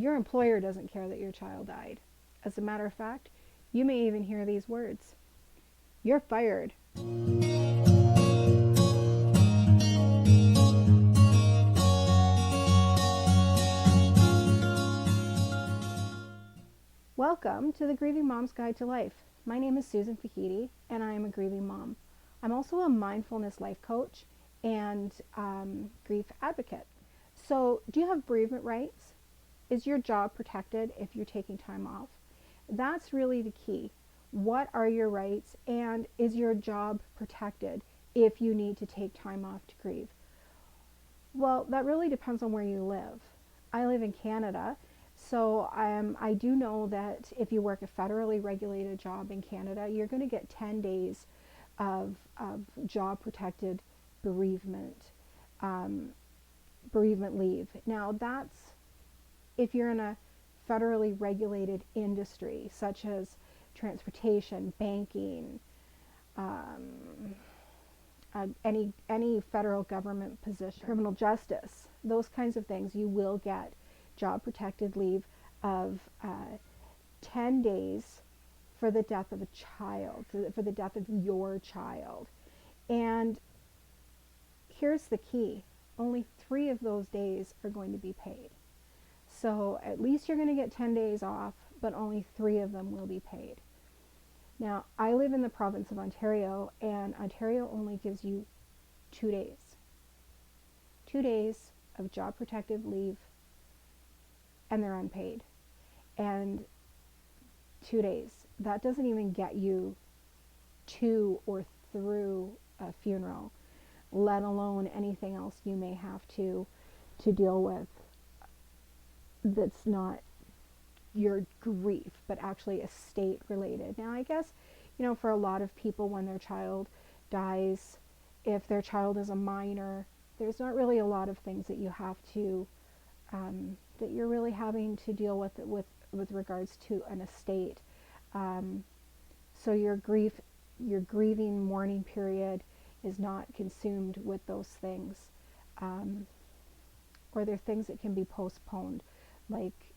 Your employer doesn't care that your child died. As a matter of fact, you may even hear these words: "You're fired." Welcome to the Grieving Mom's Guide to Life. My name is Susan Fahidi, and I am a grieving mom. I'm also a mindfulness life coach and grief advocate. So, do you have bereavement rights? Is your job protected if you're taking time off? That's really the key. What are your rights, and is your job protected if you need to take time off to grieve? Well, that really depends on where you live. I live in Canada, so I do know that if you work a federally regulated job in Canada, you're going to get 10 days of job protected bereavement, bereavement leave. Now, that's if you're in a federally regulated industry, such as transportation, banking, um, any federal government position, criminal justice, those kinds of things, you will get job protected leave of 10 days for the death of a child, for the death of your child. And here's the key: only 3 of those days are going to be paid. So at least you're going to get 10 days off, but only 3 of them will be paid. Now, I live in the province of Ontario, and Ontario only gives you 2 days. 2 days of job protected leave, and they're unpaid. And 2 days. That doesn't even get you to or through a funeral, let alone anything else you may have to deal with that's not your grief, but actually estate related. Now, I guess, for a lot of people, when their child dies, if their child is a minor, there's not really a lot of things that you have to, that you're really having to deal with regards to an estate. So your grieving mourning period is not consumed with those things, or they're things that can be postponed, like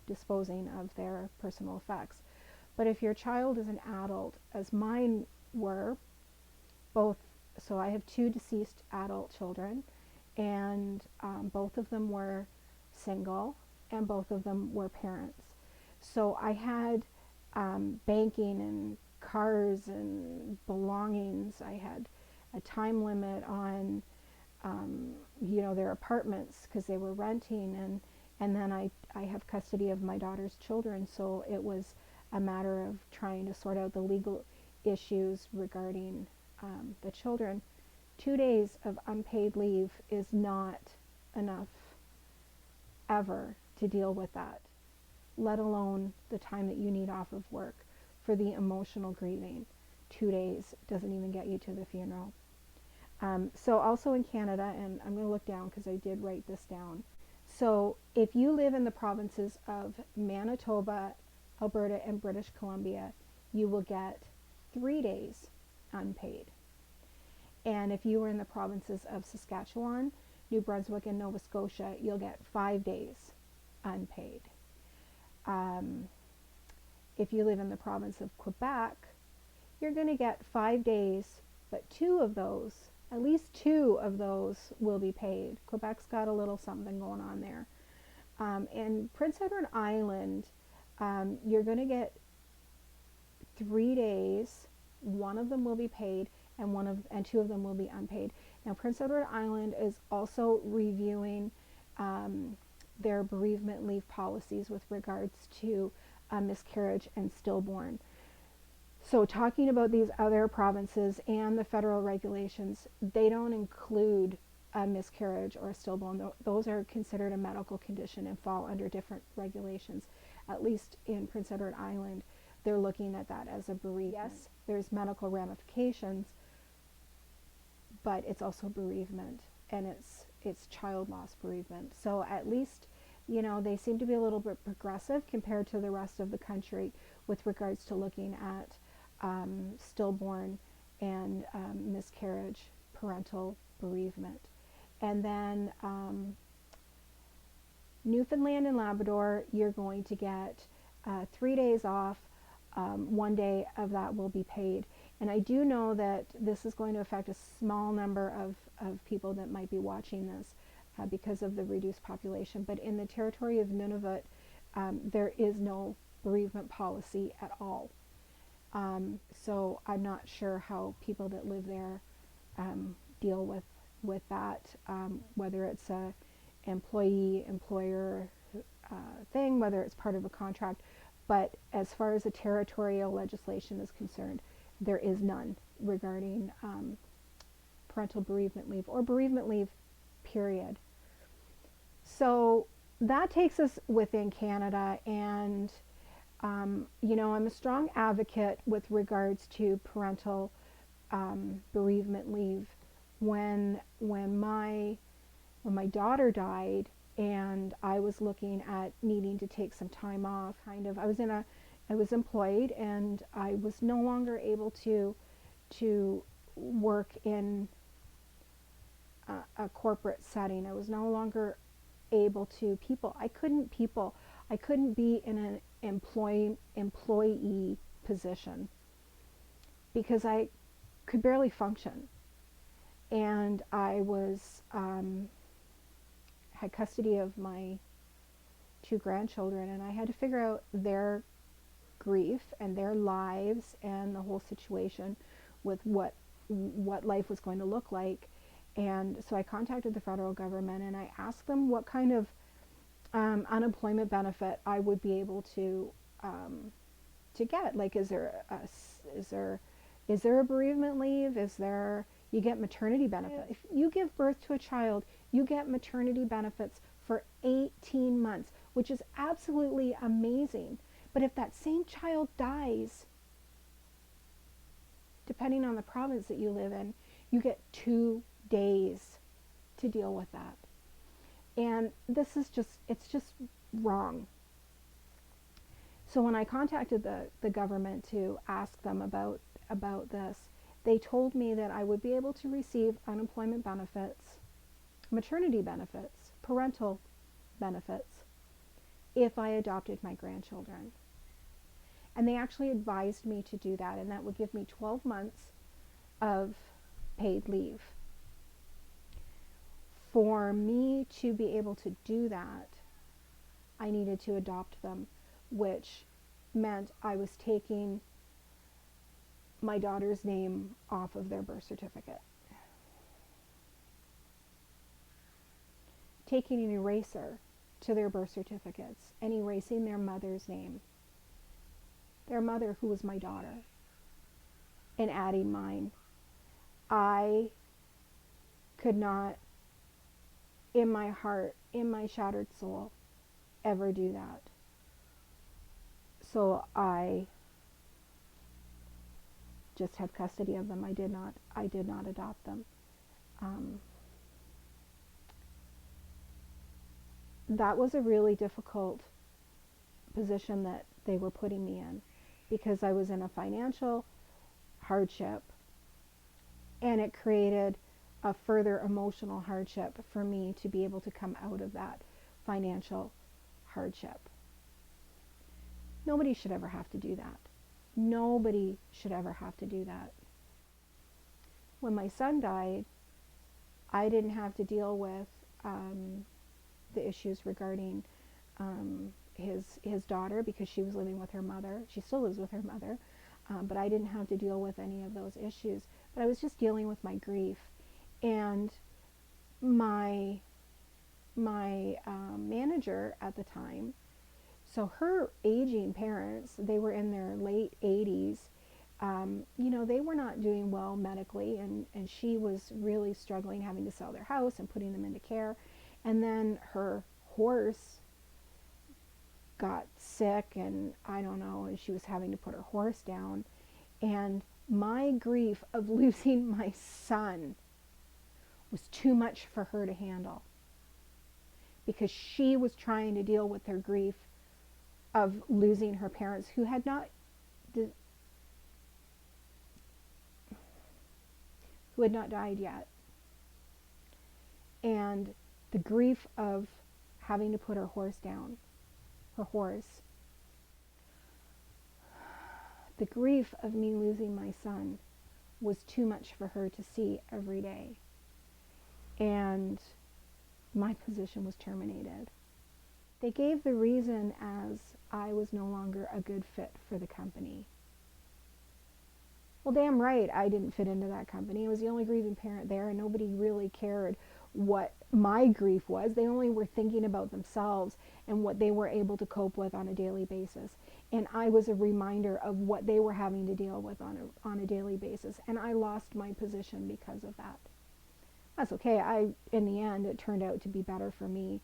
disposing of their personal effects. But if your child is an adult, as mine were, so I have 2 deceased adult children, and both of them were single, and both of them were parents. So I had banking and cars and belongings. I had a time limit on their apartments because they were renting, and then I have custody of my daughter's children, so it was a matter of trying to sort out the legal issues regarding the children. 2 days of unpaid leave is not enough ever to deal with that, let alone the time that you need off of work for the emotional grieving. 2 days doesn't even get you to the funeral. So also in Canada, and I'm going to look down because I did write this down. So if you live in the provinces of Manitoba, Alberta, and British Columbia, you will get 3 days unpaid. And if you were in the provinces of Saskatchewan, New Brunswick, and Nova Scotia, you'll get 5 days unpaid. If you live in the province of Quebec, you're going to get 5 days, but at least two of those will be paid. Quebec's got a little something going on there. And Prince Edward Island, you're going to get 3 days. 1 of them will be paid, and 2 of them will be unpaid. Now, Prince Edward Island is also reviewing their bereavement leave policies with regards to miscarriage and stillborn. So talking about these other provinces and the federal regulations, they don't include a miscarriage or a stillborn. Those are considered a medical condition and fall under different regulations. At least in Prince Edward Island, they're looking at that as a bereavement. Yes, there's medical ramifications, but it's also bereavement, and it's child loss bereavement. So at least, they seem to be a little bit progressive compared to the rest of the country with regards to looking at stillborn and miscarriage, parental bereavement. And then Newfoundland and Labrador, you're going to get 3 days off. 1 day of that will be paid. And I do know that this is going to affect a small number of people that might be watching this because of the reduced population. But in the territory of Nunavut, there is no bereavement policy at all. So I'm not sure how people that live there deal with that, whether it's a employee-employer thing, whether it's part of a contract. But as far as the territorial legislation is concerned, there is none regarding parental bereavement leave or bereavement leave, period. So that takes us within Canada, and you know, I'm a strong advocate with regards to parental bereavement leave. When my daughter died, and I was looking at needing to take some time off, I was employed, and I was no longer able to work in a corporate setting. I was no longer able to I couldn't be in an employee position because I could barely function. And I had custody of my 2 grandchildren, and I had to figure out their grief and their lives and the whole situation with what life was going to look like. And so I contacted the federal government, and I asked them what kind of unemployment benefit I would be able to get. Like, is there a bereavement leave? You get maternity benefits. If you give birth to a child, you get maternity benefits for 18 months, which is absolutely amazing. But if that same child dies, depending on the province that you live in, you get 2 days to deal with that. And this is it's just wrong. So when I contacted the government to ask them about this, they told me that I would be able to receive unemployment benefits, maternity benefits, parental benefits, if I adopted my grandchildren. And they actually advised me to do that, and that would give me 12 months of paid leave. For me to be able to do that, I needed to adopt them, which meant I was taking my daughter's name off of their birth certificate. Taking an eraser to their birth certificates and erasing their mother's name, their mother who was my daughter, and adding mine. I could not, in my heart, in my shattered soul, ever do that. So I just have custody of them. I did not adopt them. That was a really difficult position that they were putting me in, because I was in a financial hardship, and it created a further emotional hardship for me to be able to come out of that financial hardship. Nobody should ever have to do that. Nobody should ever have to do that. When my son died, I didn't have to deal with the issues regarding his daughter, because she was living with her mother. She still lives with her mother, but I didn't have to deal with any of those issues. But I was just dealing with my grief. And my manager at the time, so her aging parents, they were in their late 80s. You know, they were not doing well medically, and she was really struggling, having to sell their house and putting them into care. And then her horse got sick, and I don't know, and she was having to put her horse down. And my grief of losing my son was too much for her to handle, because she was trying to deal with her grief of losing her parents who had not died yet, and the grief of having to put her horse down, her horse. The grief of me losing my son was too much for her to see every day. And my position was terminated. They gave the reason as I was no longer a good fit for the company. Well, damn right, I didn't fit into that company. I was the only grieving parent there, and nobody really cared what my grief was. They only were thinking about themselves and what they were able to cope with on a daily basis. And I was a reminder of what they were having to deal with on a daily basis. And I lost my position because of that. That's okay. In the end, it turned out to be better for me.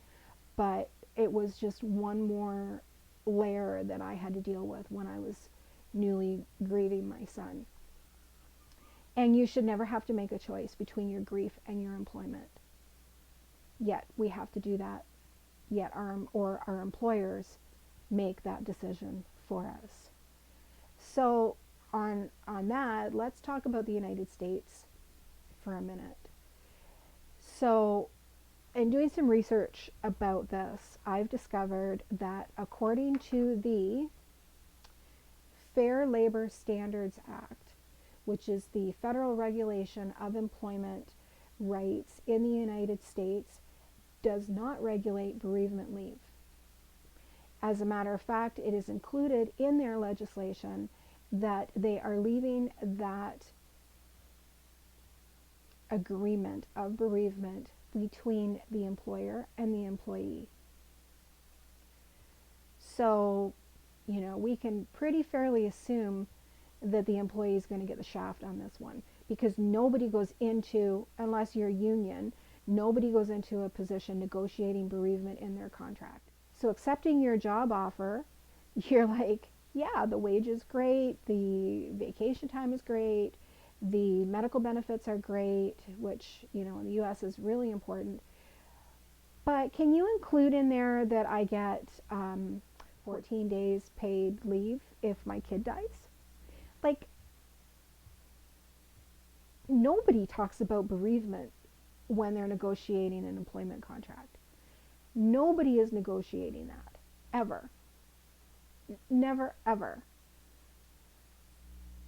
But it was just one more layer that I had to deal with when I was newly grieving my son. And you should never have to make a choice between your grief and your employment. Yet we have to do that. Yet our employers make that decision for us. So on that, let's talk about the United States for a minute. So in doing some research about this, I've discovered that according to the Fair Labor Standards Act, which is the federal regulation of employment rights in the United States, does not regulate bereavement leave. As a matter of fact, it is included in their legislation that they are leaving that agreement of bereavement between the employer and the employee. So, we can pretty fairly assume that the employee is going to get the shaft on this one, because nobody goes into, unless you're a union, nobody goes into a position negotiating bereavement in their contract. So accepting your job offer, you're like, yeah, the wage is great, the vacation time is great, the medical benefits are great, which, in the US is really important. But can you include in there that I get 14 days paid leave if my kid dies? Like, nobody talks about bereavement when they're negotiating an employment contract. Nobody is negotiating that, ever. Never, ever.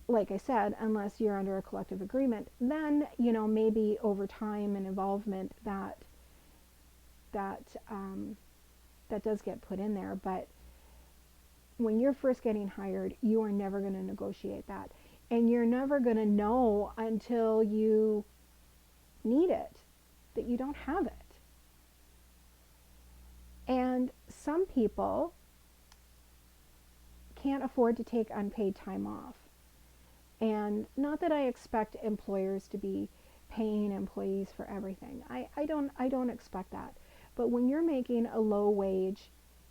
Like I said, unless you're under a collective agreement, then, maybe over time and involvement that does get put in there. But when you're first getting hired, you are never going to negotiate that. And you're never going to know until you need it, that you don't have it. And some people can't afford to take unpaid time off. And not that I expect employers to be paying employees for everything. I don't expect that. But when you're making a low wage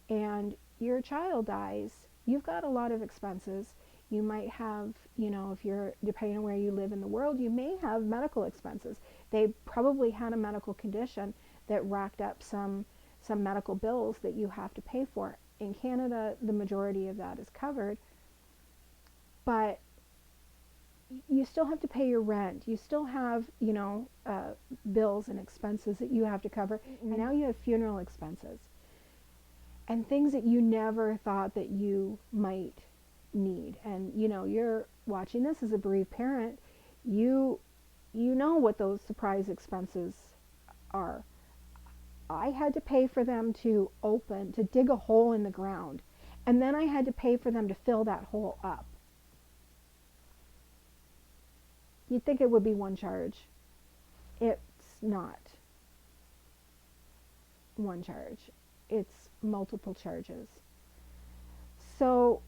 and your child dies, you've got a lot of expenses. You might have, if you're, depending on where you live in the world, you may have medical expenses. They probably had a medical condition that racked up some medical bills that you have to pay for. In Canada, the majority of that is covered, but you still have to pay your rent. You still have, bills and expenses that you have to cover. And now you have funeral expenses and things that you never thought that you might need. And, you're watching this as a bereaved parent. You know what those surprise expenses are. I had to pay for them to dig a hole in the ground. And then I had to pay for them to fill that hole up. You'd think it would be one charge. It's not one charge. It's multiple charges. So,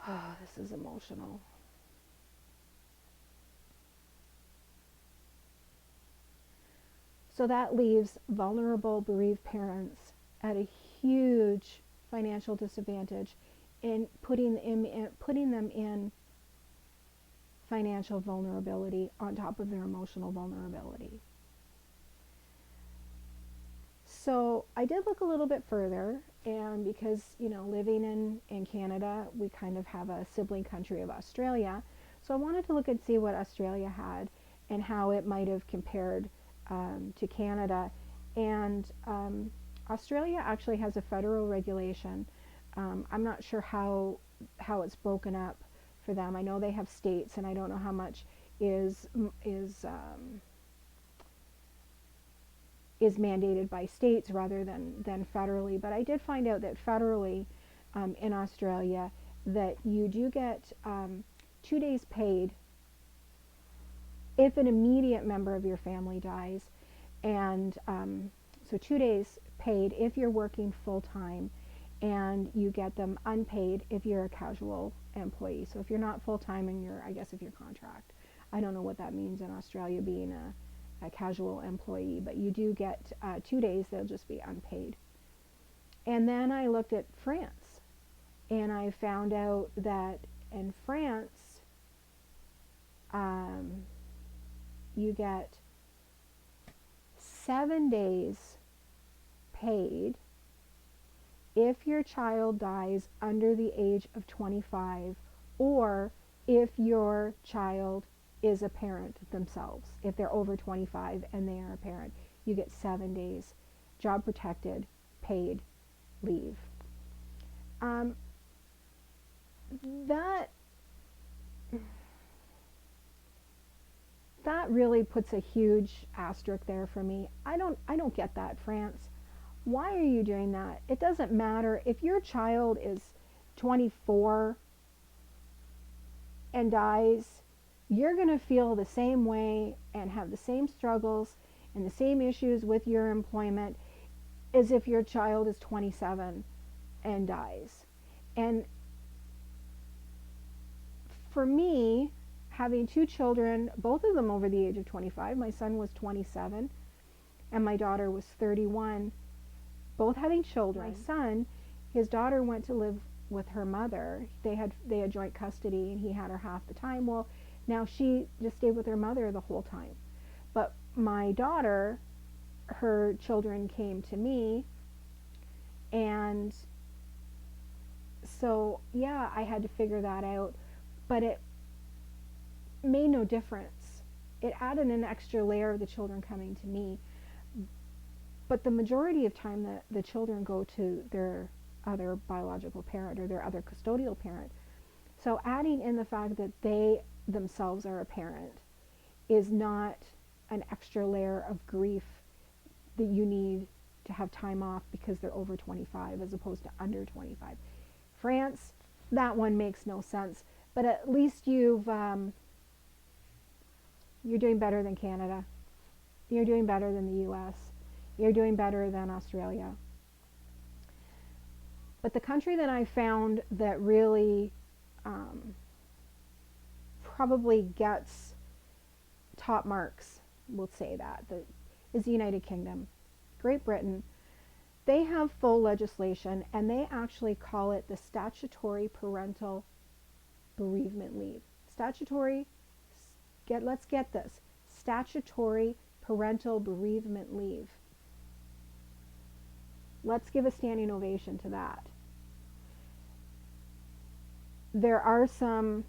this is emotional. So that leaves vulnerable bereaved parents at a huge financial disadvantage in putting them in financial vulnerability on top of their emotional vulnerability. So I did look a little bit further, and because, living in Canada, we kind of have a sibling country of Australia. So I wanted to look and see what Australia had and how it might have compared to Canada. And Australia actually has a federal regulation. I'm not sure how it's broken up for them. I know they have states, and I don't know how much is mandated by states rather than federally. But I did find out that federally in Australia that you do get 2 days paid if an immediate member of your family dies, and so 2 days paid if you're working full-time, and you get them unpaid if you're a casual employee. So if you're not full-time and you're, I guess if you're contract, I don't know what that means in Australia being a casual employee, but you do get 2 days, they'll just be unpaid. And then I looked at France, and I found out that in France, you get 7 days paid if your child dies under the age of 25, or if your child is a parent themselves. If they're over 25 and they are a parent, you get 7 days job protected paid leave. That really puts a huge asterisk there for me. I don't get that, France. Why are you doing that? It doesn't matter if your child is 24 and dies, you're going to feel the same way and have the same struggles and the same issues with your employment as if your child is 27 and dies. And for me, having 2 children, both of them over the age of 25, my son was 27 and my daughter was 31, both having children. My son, his daughter went to live with her mother. They had joint custody, and he had her half the time. Well, now she just stayed with her mother the whole time. But my daughter, her children came to me, and so yeah, I had to figure that out. But it made no difference. It added an extra layer of the children coming to me. But the majority of time the children go to their other biological parent or their other custodial parent. So adding in the fact that they themselves are a parent is not an extra layer of grief that you need to have time off because they're over 25 as opposed to under 25. France, that one makes no sense. But at least you're doing better than Canada. You're doing better than the US. You're doing better than Australia. But the country that I found that really probably gets top marks, we'll say that, is the United Kingdom. Great Britain, they have full legislation, and they actually call it the statutory parental bereavement leave. Let's get this, statutory parental bereavement leave. Let's give a standing ovation to that. There are some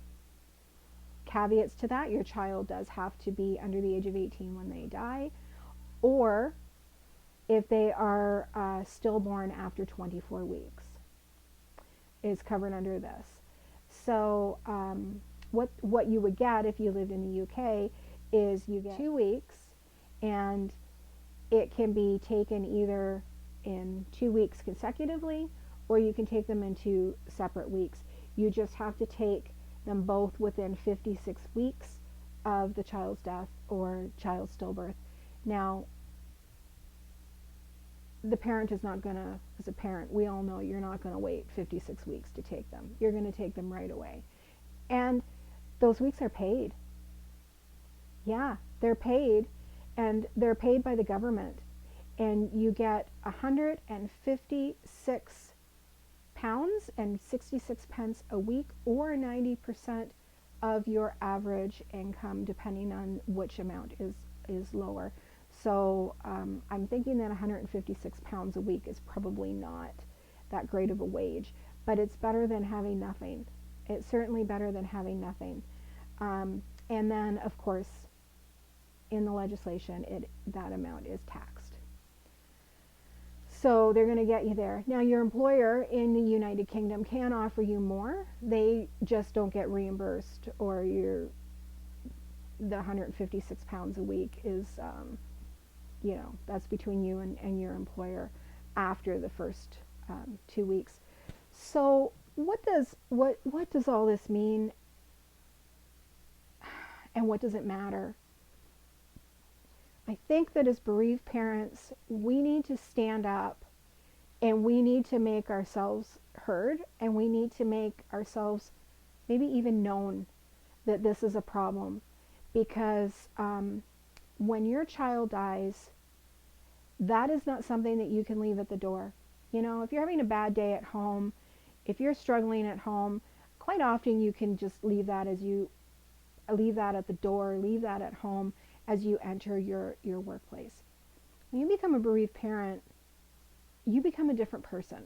caveats to that. Your child does have to be under the age of 18 when they die, or if they are stillborn after 24 weeks is covered under this. So what you would get if you lived in the UK is you get 2 weeks, and it can be taken either in 2 weeks consecutively, or you can take them in 2 separate weeks. You just have to take them both within 56 weeks of the child's death or child's stillbirth. Now, the parent is not going to, as a parent, we all know you're not going to wait 56 weeks to take them. You're going to take them right away. And those weeks are paid. Yeah, they're paid, and they're paid by the government. And you get 156 pounds and 66 pence a week, or 90% of your average income, depending on which amount is lower. So I'm thinking that 156 pounds a week is probably not that great of a wage, but it's better than having nothing. It's certainly better than having nothing. And then, of course, in the legislation, that amount is taxed. So they're going to get you there. Now, your employer in the United Kingdom can offer you more. They just don't get reimbursed, or the £156 a week is, that's between you and your employer after the first 2 weeks. So what does all this mean, and what does it matter? I think that as bereaved parents, we need to stand up, and we need to make ourselves heard, and we need to make ourselves maybe even known that this is a problem. Because when your child dies, that is not something that you can leave at the door. If you're having a bad day at home, if you're struggling at home, quite often you can just leave that at the door, leave that at home as you enter your workplace. When you become a bereaved parent, you become a different person.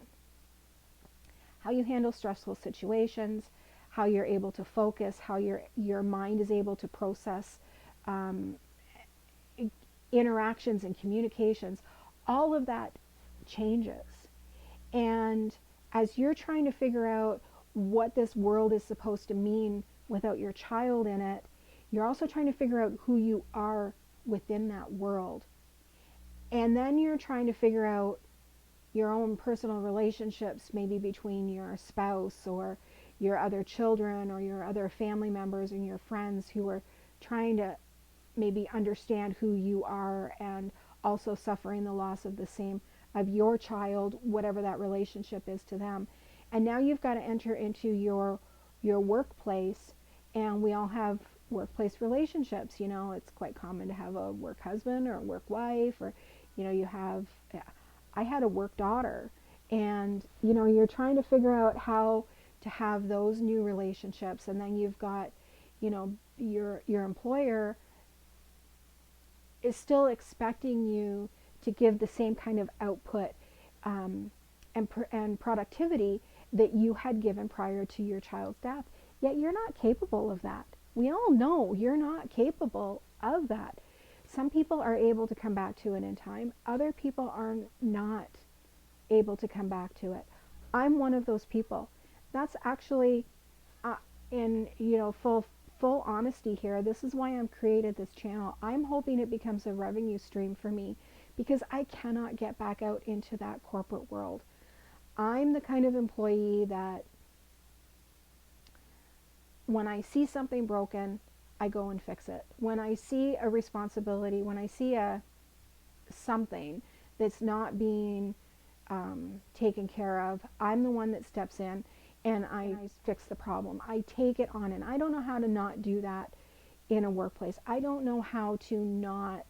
How you handle stressful situations, how you're able to focus, how your mind is able to process interactions and communications, all of that changes. And as you're trying to figure out what this world is supposed to mean without your child in it, you're also trying to figure out who you are within that world. And then you're trying to figure out your own personal relationships, maybe between your spouse or your other children or your other family members and your friends, who are trying to maybe understand who you are, and also suffering the loss of your child, whatever that relationship is to them. And now you've got to enter into your workplace, and we all have workplace relationships. It's quite common to have a work husband or a work wife, or I had a work daughter, and you're trying to figure out how to have those new relationships. And then you've got your employer is still expecting you to give the same kind of output and productivity that you had given prior to your child's death. Yet you're not capable of that. We all know you're not capable of that. Some people are able to come back to it in time. Other people are not able to come back to it. I'm one of those people. That's actually, in full honesty here, this is why I'm created this channel. I'm hoping it becomes a revenue stream for me, because I cannot get back out into that corporate world. I'm the kind of employee that when I see something broken, I go and fix it. When I see a responsibility, when I see something that's not being taken care of, I'm the one that steps in and I fix the problem. I take it on, and I don't know how to not do that in a workplace. I don't know how to not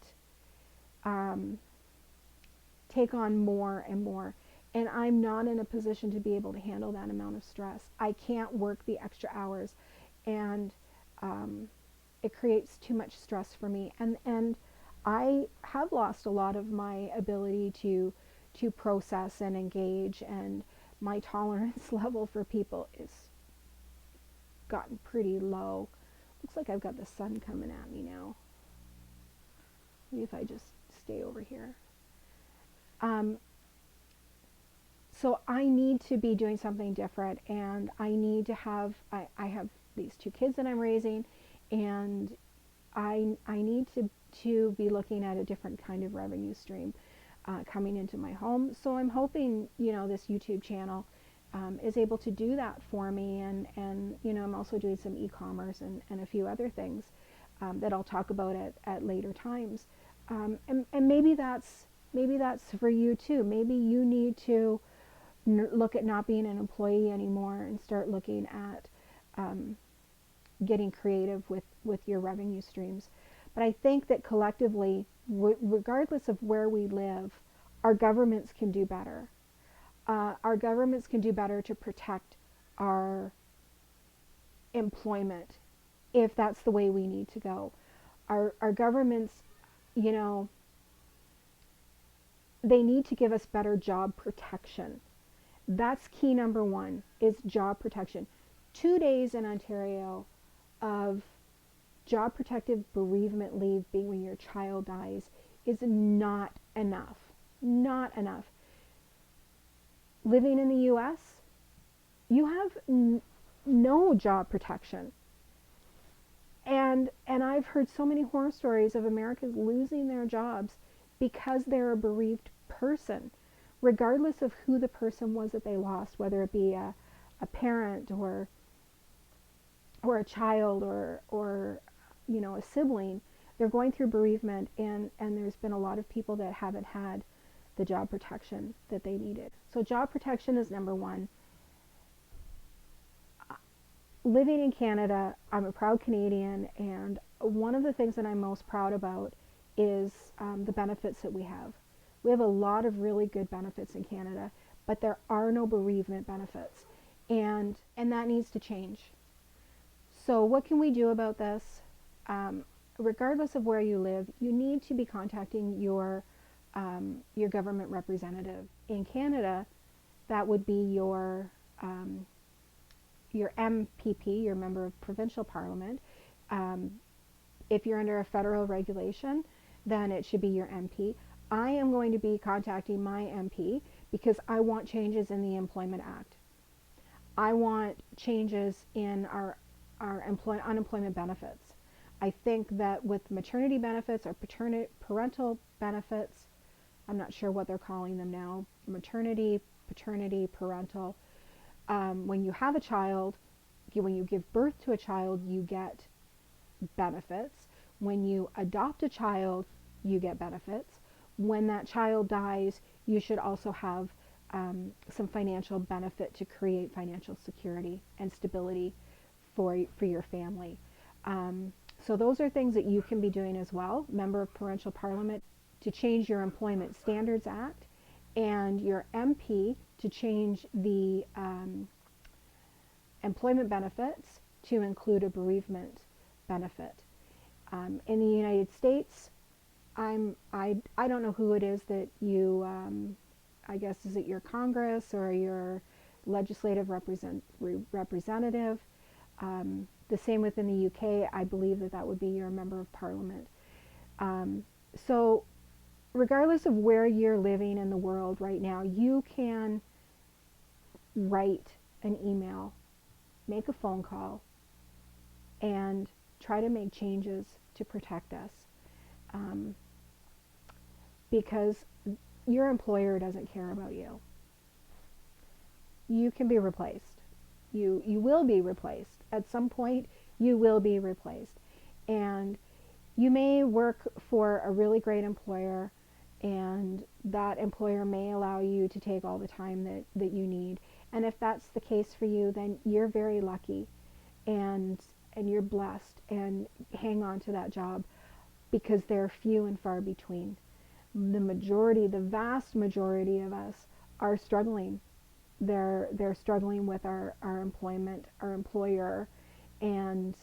take on more and more. And I'm not in a position to be able to handle that amount of stress. I can't work the extra hours, and it creates too much stress for me. And I have lost a lot of my ability to process and engage, and my tolerance level for people is gotten pretty low. Looks like I've got the sun coming at me now. Maybe if I just stay over here. So I need to be doing something different, and I need to have, I have these 2 kids that I'm raising, and I need to be looking at a different kind of revenue stream coming into my home. So I'm hoping, this YouTube channel is able to do that for me, and I'm also doing some e-commerce and a few other things that I'll talk about at later times. And maybe that's for you too. Maybe you need to look at not being an employee anymore and start looking at getting creative with your revenue streams. But I think that collectively, regardless of where we live, our governments can do better. Our governments can do better to protect our employment, if that's the way we need to go. Our governments, they need to give us better job protection. That's key number 1, is job protection. 2 days in Ontario of job protective bereavement leave being when your child dies is not enough. Not enough. Living in the US, you have no job protection. And I've heard so many horror stories of Americans losing their jobs because they're a bereaved person, regardless of who the person was that they lost, whether it be a parent or a child or you know, a sibling. They're going through bereavement, and there's been a lot of people that haven't had the job protection that they needed. So job protection is number one. Living in Canada, I'm a proud Canadian, and one of the things that I'm most proud about is the benefits that we have. We have a lot of really good benefits in Canada, but there are no bereavement benefits, and that needs to change. So what can we do about this? Regardless of where you live, you need to be contacting your government representative. In Canada, that would be your MPP, your member of provincial parliament. If you're under a federal regulation, then it should be your MP. I am going to be contacting my MP because I want changes in the Employment Act. I want changes in our unemployment benefits. I think that with maternity benefits or parental benefits, I'm not sure what they're calling them now, maternity, paternity, parental, when you have a child, when you give birth to a child, you get benefits. When you adopt a child, you get benefits. When that child dies, you should also have some financial benefit to create financial security and stability for your family. So those are things that you can be doing as well. Member of Provincial Parliament to change your Employment Standards Act, and your MP to change the employment benefits to include a bereavement benefit. In the United States, I don't know who it is that you, I guess, is it your Congress or your legislative representative? The same within the UK, I believe that would be your member of parliament. So regardless of where you're living in the world right now, you can write an email, make a phone call, and try to make changes to protect us. Because your employer doesn't care about you. You can be replaced. You will be replaced. At some point, you will be replaced. And you may work for a really great employer, and that employer may allow you to take all the time that you need. And if that's the case for you, then you're very lucky, and you're blessed, and hang on to that job, because they're few and far between. The vast majority of us are struggling. They're struggling with our employment, our employer, and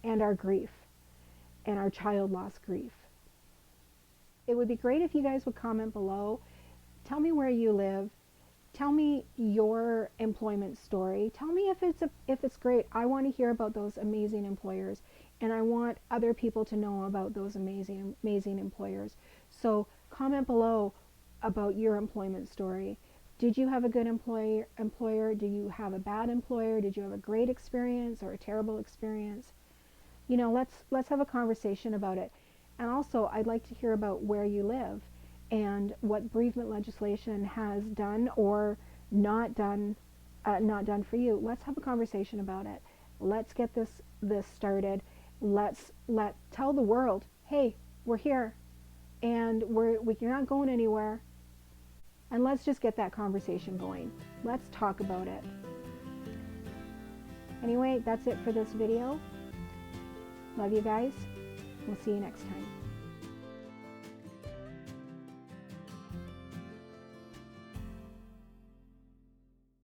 our grief, and our child loss grief. It would be great if you guys would comment below. Tell me where you live. Tell me your employment story. Tell me if it's great. I want to hear about those amazing employers, and I want other people to know about those amazing employers. So comment below about your employment story. Did you have a good employer? Did you have a bad employer? Did you have a great experience or a terrible experience? You know, let's have a conversation about it. And also, I'd like to hear about where you live and what bereavement legislation has done or not done for you. Let's have a conversation about it. Let's get this started. Tell the world, hey, we're here, and we're not going anywhere. And let's just get that conversation going. Let's talk about it. Anyway, that's it for this video. Love you guys. We'll see you next time.